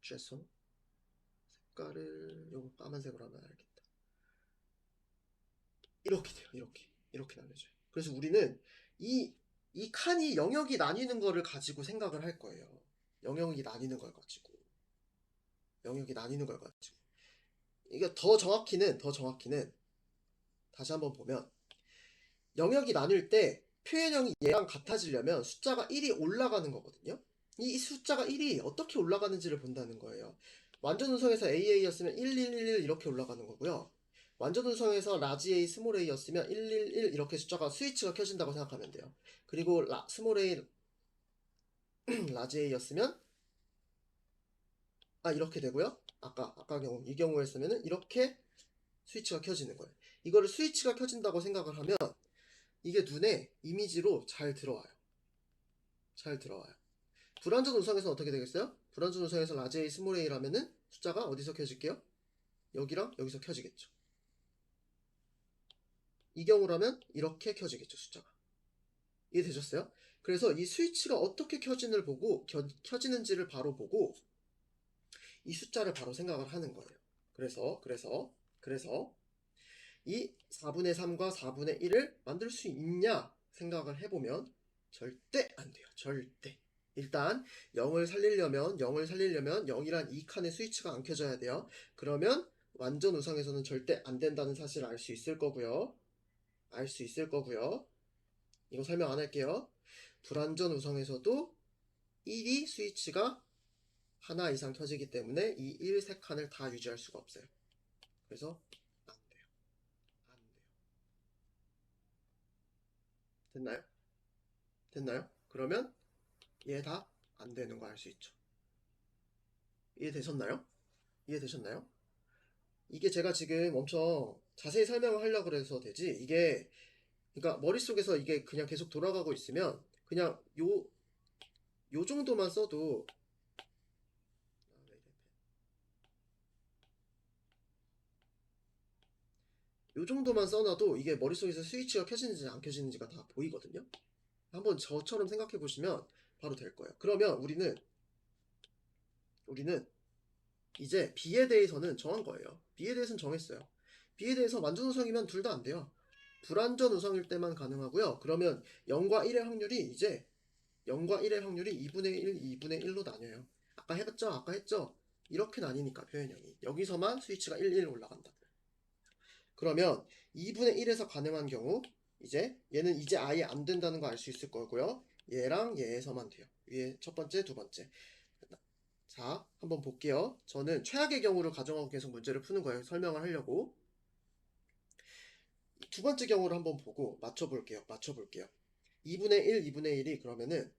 죄송. 색깔을 요거 까만색으로 하면 알겠다. 이렇게 돼요. 이렇게 나눠져요. 그래서 우리는 이 칸이 영역이 나뉘는 거를 가지고 생각을 할 거예요. 영역이 나뉘는 걸 가지고. 이게 더 정확히는 다시 한번 보면 영역이 나뉠 때 표현형이 얘랑 같아지려면 숫자가 1이 올라가는 거거든요. 이 숫자가 1이 어떻게 올라가는지를 본다는 거예요. 완전 운성에서 AA였으면 1111 이렇게 올라가는 거고요. 완전 운성에서 라지 A, 스몰 a였으면 111 이렇게 숫자가 스위치가 켜진다고 생각하면 돼요. 그리고 스몰 a, 라지 A였으면 이렇게 되고요. 아까 이 경우였으면 이렇게 스위치가 켜지는 거예요. 이거를 스위치가 켜진다고 생각을 하면 이게 눈에 이미지로 잘 들어와요. 불완전 우성에서는 어떻게 되겠어요? 불완전 우성에서 라지 A, 스몰 a라면은 숫자가 어디서 켜질게요? 여기랑 여기서 켜지겠죠. 이 경우라면 이렇게 켜지겠죠, 숫자가. 이해되셨어요? 그래서 이 스위치가 어떻게 켜지는지를 바로 보고 이 숫자를 바로 생각을 하는 거예요. 그래서 이 4분의 3과 4분의 1을 만들 수 있냐 생각을 해보면 절대 안 돼요. 절대. 일단 0을 살리려면 0이란 이 칸의 스위치가 안 켜져야 돼요. 그러면 완전 우성에서는 절대 안 된다는 사실을 알 수 있을 거고요. 이거 설명 안 할게요. 불완전 우성에서도 1이 스위치가 하나 이상 켜지기 때문에 이 1, 3칸을 다 유지할 수가 없어요. 그래서 안 돼요. 안 돼요. 됐나요? 됐나요? 그러면 얘 다 안 되는 거 알 수 있죠. 이해되셨나요? 이해되셨나요? 이게 제가 지금 엄청 자세히 설명을 하려고 그래서 되지, 이게, 그러니까 머릿속에서 이게 그냥 계속 돌아가고 있으면 그냥 요 정도만 써도, 요 정도만 써놔도 이게 머릿속에서 스위치가 켜지는지 안 켜지는지가 다 보이거든요. 한번 저처럼 생각해 보시면 바로 될 거예요. 그러면 우리는 이제 B에 대해서는 정한 거예요. B에 대해서는 정했어요. B에 대해서 완전 우성이면 둘 다 안 돼요. 불완전 우성일 때만 가능하고요. 그러면 0과 1의 확률이 이제 0과 1의 확률이 2분의 1, 2분의 1로 나뉘어요. 아까 해봤죠? 아까 했죠? 이렇게 나뉘니까 표현형이. 여기서만 스위치가 1, 1 올라간다. 그러면 2분의 1에서 가능한 경우 이제 얘는 이제 아예 안 된다는 거 알 수 있을 거고요. 얘랑 얘에서만 돼요. 위에 첫 번째, 두 번째. 자, 한번 볼게요. 저는 최악의 경우를 가정하고 계속 문제를 푸는 거예요. 설명을 하려고. 두 번째 경우를 한번 보고 맞춰볼게요. 2분의 1, 2분의 1이 그러면은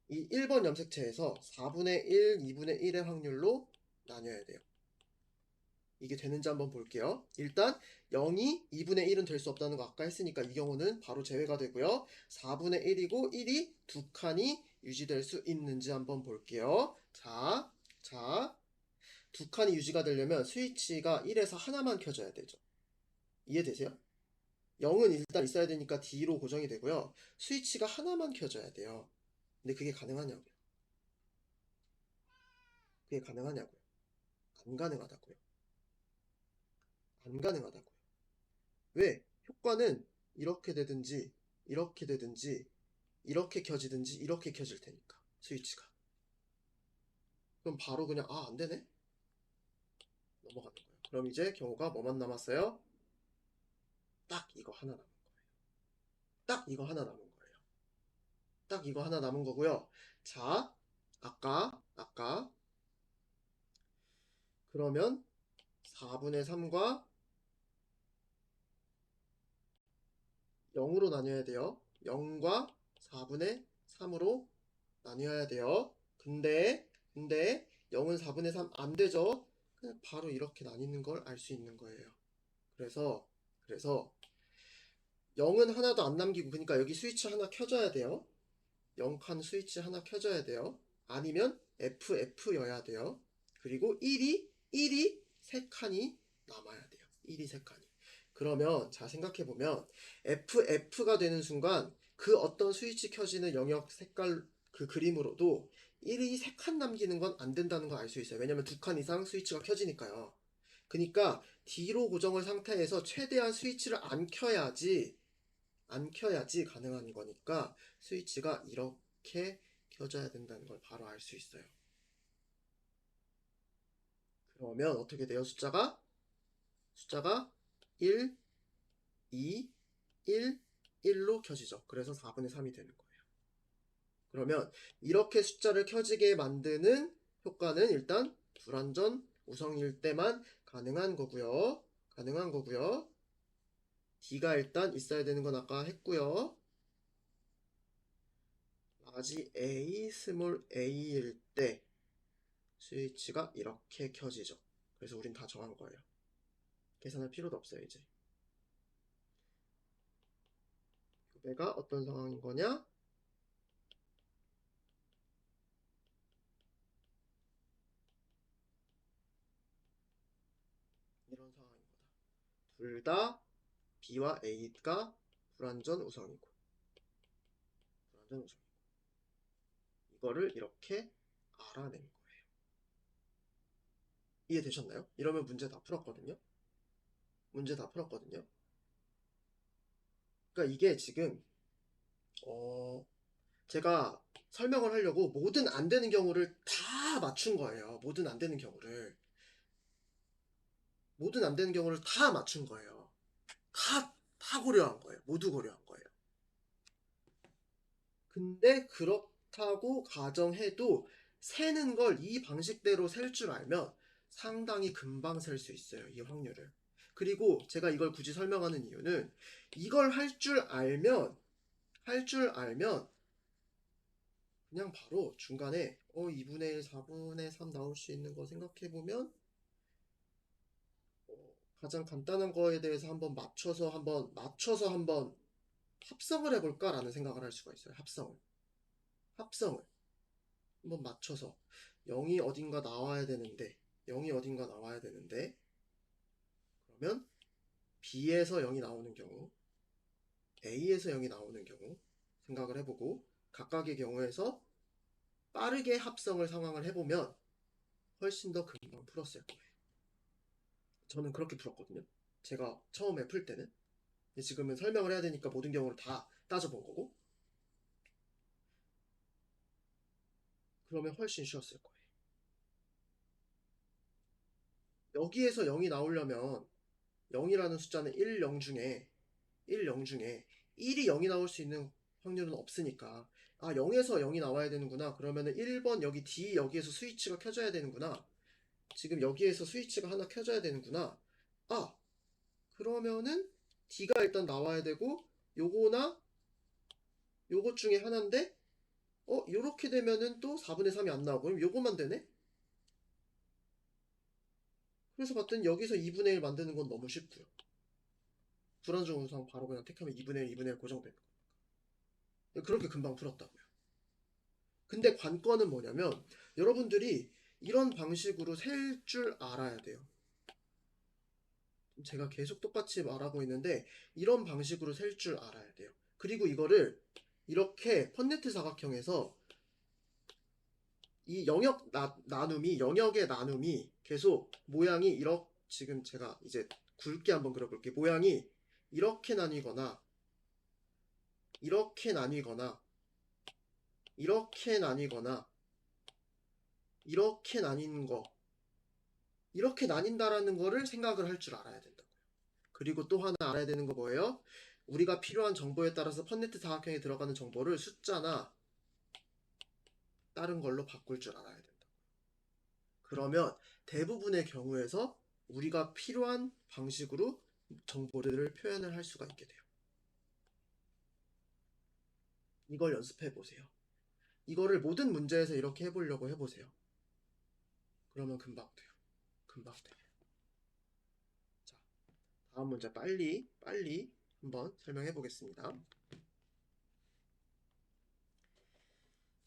이 1번 염색체에서 4분의 1, 2분의 1의 확률로 나뉘어야 돼요. 이게 되는지 한번 볼게요. 일단 0이 2분의 1은 될 수 없다는 거 아까 했으니까 이 경우는 바로 제외가 되고요. 4분의 1이고 1이 두 칸이 유지될 수 있는지 한번 볼게요. 자, 두 칸이 유지가 되려면 스위치가 1에서 하나만 켜져야 되죠. 이해되세요? 0은 일단 있어야 되니까 D로 고정이 되고요. 스위치가 하나만 켜져야 돼요. 근데 그게 가능하냐고요? 그게 가능하냐고요? 안 가능하다고요. 안 가능하다고요. 왜? 효과는 이렇게 되든지 이렇게 되든지 이렇게 켜지든지 이렇게 켜질 테니까 스위치가. 그럼 바로 그냥 안 되네? 넘어가는 거예요. 그럼 이제 경우가 뭐만 남았어요? 딱 이거 하나 남은 거예요. 딱 이거 하나 남은 거예요. 딱 이거 하나 남은 거고요. 자, 아까 그러면 4분의 3과 0으로 나뉘어야 돼요. 0과 4분의 3으로 나뉘어야 돼요. 근데 0은 4분의 3 안 되죠? 그냥 바로 이렇게 나뉘는 걸 알 수 있는 거예요. 그래서 0은 하나도 안 남기고, 그러니까 여기 스위치 하나 켜줘야 돼요. 0칸 스위치 하나 켜줘야 돼요. 아니면 FF여야 돼요. 그리고 1이 3칸이 남아야 돼요. 1이 3칸이. 그러면 자 생각해보면 FF가 되는 순간 그 어떤 스위치 켜지는 영역 색깔 그 그림으로도 1이 3칸 남기는 건 안 된다는 걸 알 수 있어요. 왜냐면 2칸 이상 스위치가 켜지니까요. 그러니까 D로 고정을 상태에서 최대한 스위치를 안 켜야지 가능한 거니까 스위치가 이렇게 켜져야 된다는 걸 바로 알 수 있어요. 그러면 어떻게 돼요? 숫자가 1, 2, 1, 1로 켜지죠. 그래서 4분의 3이 되는 거예요. 그러면 이렇게 숫자를 켜지게 만드는 효과는 일단 불완전 우성일 때만 가능한 거고요. D가 일단 있어야 되는 건 아까 했고요. 라지 A, 스몰 a일 때 스위치가 이렇게 켜지죠. 그래서 우린 다 정한 거예요. 계산할 필요도 없어요, 이제. 얘가 어떤 상황인 거냐? 이런 상황인 거다. 둘 다 B와 A가 불완전 우성이고. 이거를 이렇게 알아낸 거예요. 이해되셨나요? 이러면 문제 다 풀었거든요. 그러니까 이게 지금 제가 설명을 하려고 모든 안 되는 경우를 다 맞춘 거예요. 모든 안 되는 경우를 다 맞춘 거예요. 다 고려한 거예요. 모두 고려한 거예요. 근데 그렇다고 가정해도 세는 걸 이 방식대로 셀 줄 알면 상당히 금방 셀 수 있어요. 이 확률을. 그리고 제가 이걸 굳이 설명하는 이유는 이걸 할 줄 알면 그냥 바로 중간에 2분의 1, 4분의 3 나올 수 있는 거 생각해보면 가장 간단한 거에 대해서 한번 맞춰서 한번 합성을 해볼까 라는 생각을 할 수가 있어요. 합성을 한번 맞춰서 0이 어딘가 나와야 되는데 그러면 B에서 0이 나오는 경우, A에서 0이 나오는 경우 생각을 해보고 각각의 경우에서 빠르게 합성을 상황을 해보면 훨씬 더 금방 풀었을 거예요. 저는 그렇게 풀었거든요. 제가 처음에 풀 때는. 지금은 설명을 해야 되니까 모든 경우를 다 따져본 거고, 그러면 훨씬 쉬웠을 거예요. 여기에서 0이 나오려면 0이라는 숫자는 1, 0 중에 1이 0이 나올 수 있는 확률은 없으니까 0에서 0이 나와야 되는구나. 그러면은 1번 여기 D 여기에서 스위치가 켜져야 되는구나. 지금 여기에서 스위치가 하나 켜져야 되는구나. 그러면은 D가 일단 나와야 되고 요거나 요것 중에 하나인데 요렇게 되면은 또 4분의 3이 안 나오고 그럼 요것만 되네? 그래서 봤더니 여기서 2분의 1 만드는 건 너무 쉽고요. 불안정 우상 바로 그냥 택하면 2분의 1, 2분의 1 고정되는 거. 그렇게 금방 풀었다고요. 근데 관건은 뭐냐면 여러분들이 이런 방식으로 셀 줄 알아야 돼요. 제가 계속 똑같이 말하고 있는데 이런 방식으로 셀 줄 알아야 돼요. 그리고 이거를 이렇게 펀네트 사각형에서 이 영역의 나눔이 계속 모양이 지금 제가 이제 굵게 한번 그려볼게요. 모양이 이렇게 나뉘거나 이렇게 나뉘거나 이렇게 나뉘거나 이렇게 나뉘는 거 이렇게 나뉜다라는 거를 생각을 할 줄 알아야 된다고요. 그리고 또 하나 알아야 되는 거 뭐예요? 우리가 필요한 정보에 따라서 펀네트 사각형에 들어가는 정보를 숫자나 다른 걸로 바꿀 줄 알아야 된다. 그러면 대부분의 경우에서 우리가 필요한 방식으로 정보를 표현을 할 수가 있게 돼요. 이걸 연습해 보세요. 이거를 모든 문제에서 이렇게 해보려고 해보세요. 그러면 금방 돼요. 금방 돼요. 자, 다음 문제 빨리 한번 설명해 보겠습니다.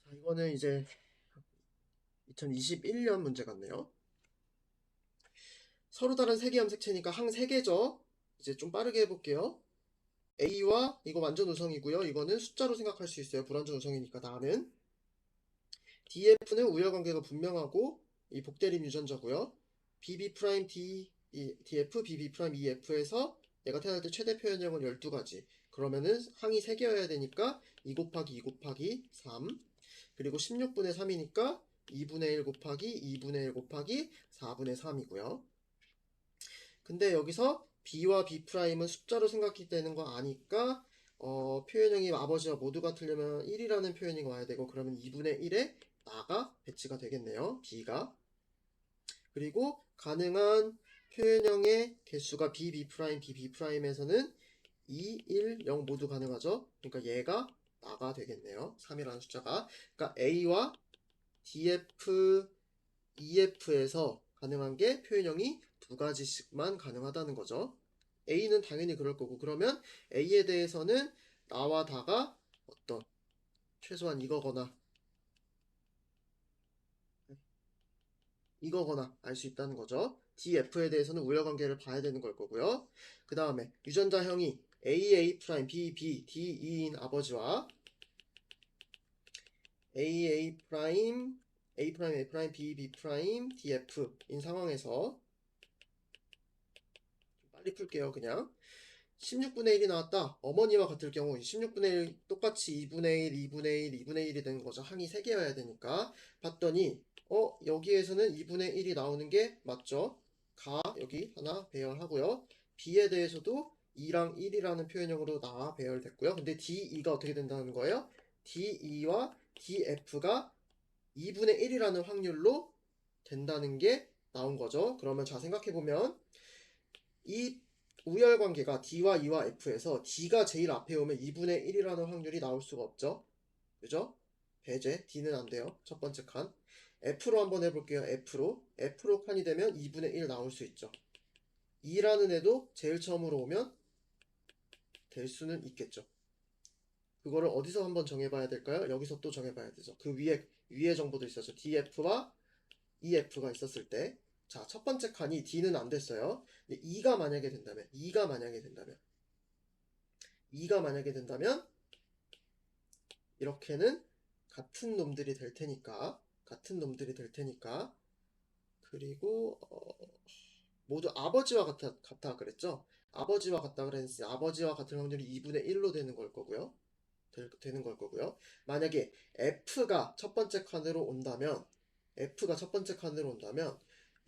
자, 이거는 이제 2021년 문제 같네요. 서로 다른 세개 염색체니까 항 3개죠. 이제 좀 빠르게 해볼게요. A와 이거 완전 우성이고요. 이거는 숫자로 생각할 수 있어요. 불완전 우성이니까 나는. DF는 우열관계가 분명하고 이 복대림 유전자고요. BB' DF, BB' EF에서 얘가 태어날 때 최대 표현형은 12가지. 그러면은 항이 3개여야 되니까 2 곱하기 2 곱하기 3. 그리고 16분의 3이니까 2분의 1 곱하기 2분의 1 곱하기 4분의 3이고요. 근데 여기서 B와 B'은 숫자로 생각되는 거 아니까 표현형이 아버지와 모두가 틀리면 1이라는 표현이 와야 되고 그러면 2분의 1에 나가 배치가 되겠네요. B가. 그리고 가능한 표현형의 개수가 BB'에서는 2, 1, 0 모두 가능하죠. 그러니까 얘가 나가 되겠네요. 3이라는 숫자가. 그러니까 A와 DF, EF에서 가능한 게 표현형이 2가지씩만 가능하다는 거죠. A는 당연히 그럴 거고 그러면 A에 대해서는 나와 다가 어떤 최소한 이거거나 알 수 있다는 거죠. DF에 대해서는 우열관계를 봐야 되는 걸 거고요. 그 다음에 유전자형이 AA', BB, DE인 아버지와 AA', A', BB', DF인 상황에서 빨리 풀게요. 그냥 16분의 1이 나왔다. 어머니와 같을 경우 16분의 1 똑같이 2분의 1, 2분의 1, 2분의 1이 되는 거죠. 항이 3개여야 되니까 봤더니 여기에서는 2분의 1이 나오는 게 맞죠? 여기 하나 배열하고요. B에 대해서도 2랑 1이라는 표현형으로 배열됐고요. 근데 DE가 어떻게 된다는 거예요? DE와 DF가 2분의 1이라는 확률로 된다는 게 나온 거죠. 그러면 자, 생각해보면 이 우열 관계가 D와 E와 F에서 D가 제일 앞에 오면 2분의 1이라는 확률이 나올 수가 없죠. 그죠? 배제. D는 안 돼요. 첫 번째 칸. F로 한번 해볼게요. F로 칸이 되면 2분의 1 나올 수 있죠. 2라는 애도 제일 처음으로 오면 될 수는 있겠죠. 그거를 어디서 한번 정해봐야 될까요? 여기서 또 정해봐야 되죠. 그 위에 정보도 있었죠. DF와 EF가 있었을 때. 자, 첫 번째 칸이 D는 안 됐어요. 근데 2가 만약에 된다면, 2가 만약에 된다면, 이렇게는 같은 놈들이 될 테니까, 그리고, 모두 아버지와 같다 그랬죠? 아버지와 같다 그랬으니, 아버지와 같은 확률이 2분의 1로 되는 걸 거고요. 만약에 F가 첫 번째 칸으로 온다면,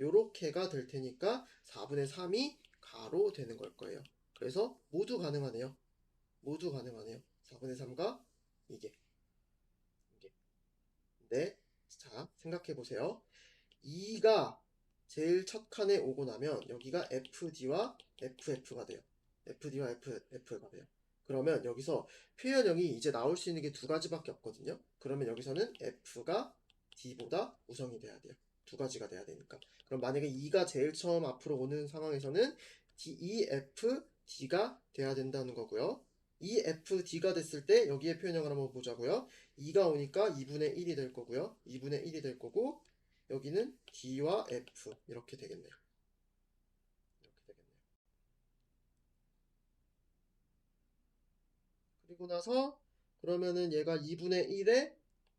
요렇게가 될 테니까 4분의 3이 가로 되는 걸 거예요. 그래서 모두 가능하네요. 4분의 3과 이게. 네. 자, 생각해 보세요. 2가 제일 첫 칸에 오고 나면 여기가 FD와 FF가 돼요. FD와 FF가 돼요. 그러면 여기서 표현형이 이제 나올 수 있는 게 두 가지밖에 없거든요. 그러면 여기서는 F가 D보다 우성이 돼야 돼요. 두 가지가 돼야 되니까. 그럼 만약에 2가 제일 처음 앞으로 오는 상황에서는 EFD가 돼야 된다는 거고요. EFD가 됐을 때 여기에 표현형을 한번 보자고요. 2가 오니까 2분의 1이 될 거고요. 2분의 1이 될 거고 여기는 D와 F 이렇게 되겠네요. 그리고 나서 그러면은 얘가 2분의 1에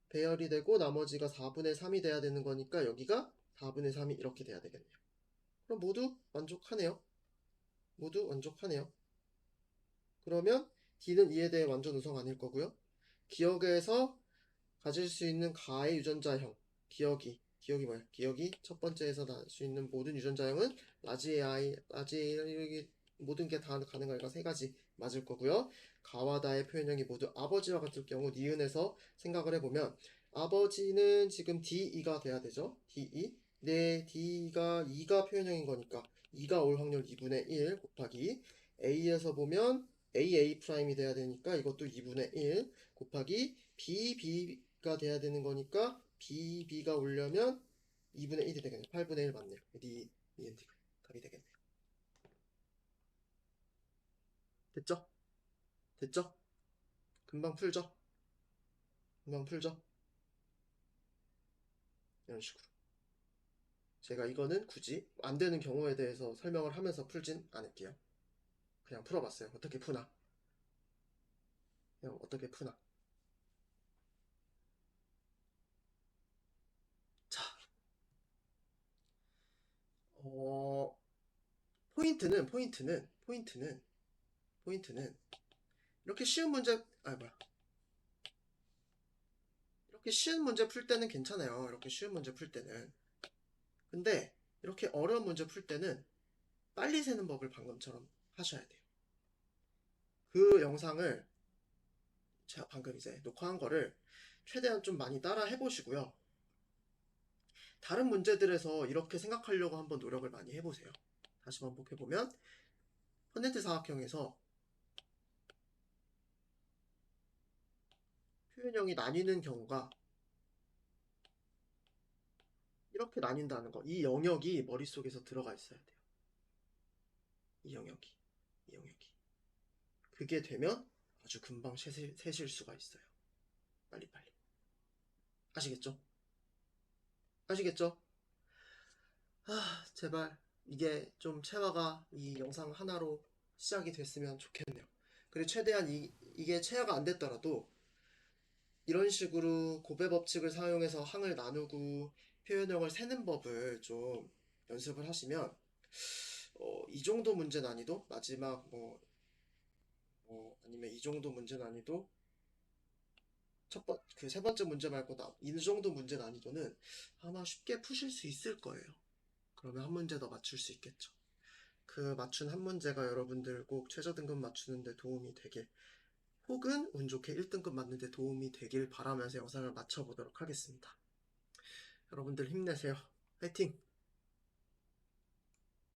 배열이 되고 나머지가 4분의 3이 돼야 되는 거니까 여기가 4분의 3이 이렇게 돼야 되겠네요. 그럼 모두 만족하네요. 그러면 D는 이에 대해 완전 우성 아닐 거고요. 기억에서 가질 수 있는 가의 유전자형. 기억이 뭐야? 기억이 첫 번째에서 날 수 있는 모든 유전자형은 라지 여기 모든 게 다 가능하니까 세 가지 맞을 거고요. 가와 다의 표현형이 모두 아버지와 같을 경우 니은에서 생각을 해보면 아버지는 지금 DE가 돼야 되죠. DE. 네, D가 2가 표현형인 거니까 2가 올 확률 2분의 1 곱하기 A에서 보면 AA 프라임이 돼야 되니까 이것도 2분의 1 곱하기 BB가 돼야 되는 거니까 BB가 오려면 2분의 1이 되겠네요. 8분의 1 맞네요. 니은디 답이 되겠네요. 됐죠? 됐죠? 금방 풀죠? 이런 식으로. 제가 이거는 굳이 안 되는 경우에 대해서 설명을 하면서 풀진 않을게요. 그냥 풀어봤어요. 어떻게 푸나. 자, 어, 포인트는 이렇게 쉬운 문제, 이렇게 쉬운 문제 풀 때는 괜찮아요. 이렇게 쉬운 문제 풀 때는. 근데 이렇게 어려운 문제 풀 때는 빨리 세는 법을 방금처럼 하셔야 돼요. 그 영상을 제가 방금 이제 녹화한 거를 최대한 좀 많이 따라 해보시고요. 다른 문제들에서 이렇게 생각하려고 한번 노력을 많이 해보세요. 다시 반복해보면 펀덴트 사각형에서 표현형이 나뉘는 경우가 이렇게 나뉜다는 거. 이 영역이 머릿속에서 들어가 있어야 돼요. 이 영역이. 그게 되면 아주 금방 세실 수가 있어요. 빨리빨리. 아시겠죠? 제발 이게 좀 체화가 이 영상 하나로 시작이 됐으면 좋겠네요. 그리고 최대한 이게 체화가 안 됐더라도 이런 식으로 곱의 법칙을 사용해서 항을 나누고 표현형을 세는 법을 좀 연습을 하시면 이 정도 문제 난이도 마지막 아니면 이 정도 문제 난이도 그 세 번째 문제 말고 이 정도 문제 난이도는 아마 쉽게 푸실 수 있을 거예요. 그러면 한 문제 더 맞출 수 있겠죠. 그 맞춘 한 문제가 여러분들 꼭 최저 등급 맞추는데 도움이 되길 혹은 운 좋게 1등급 맞는데 도움이 되길 바라면서 영상을 마쳐보도록 하겠습니다. 여러분들 힘내세요. 화이팅!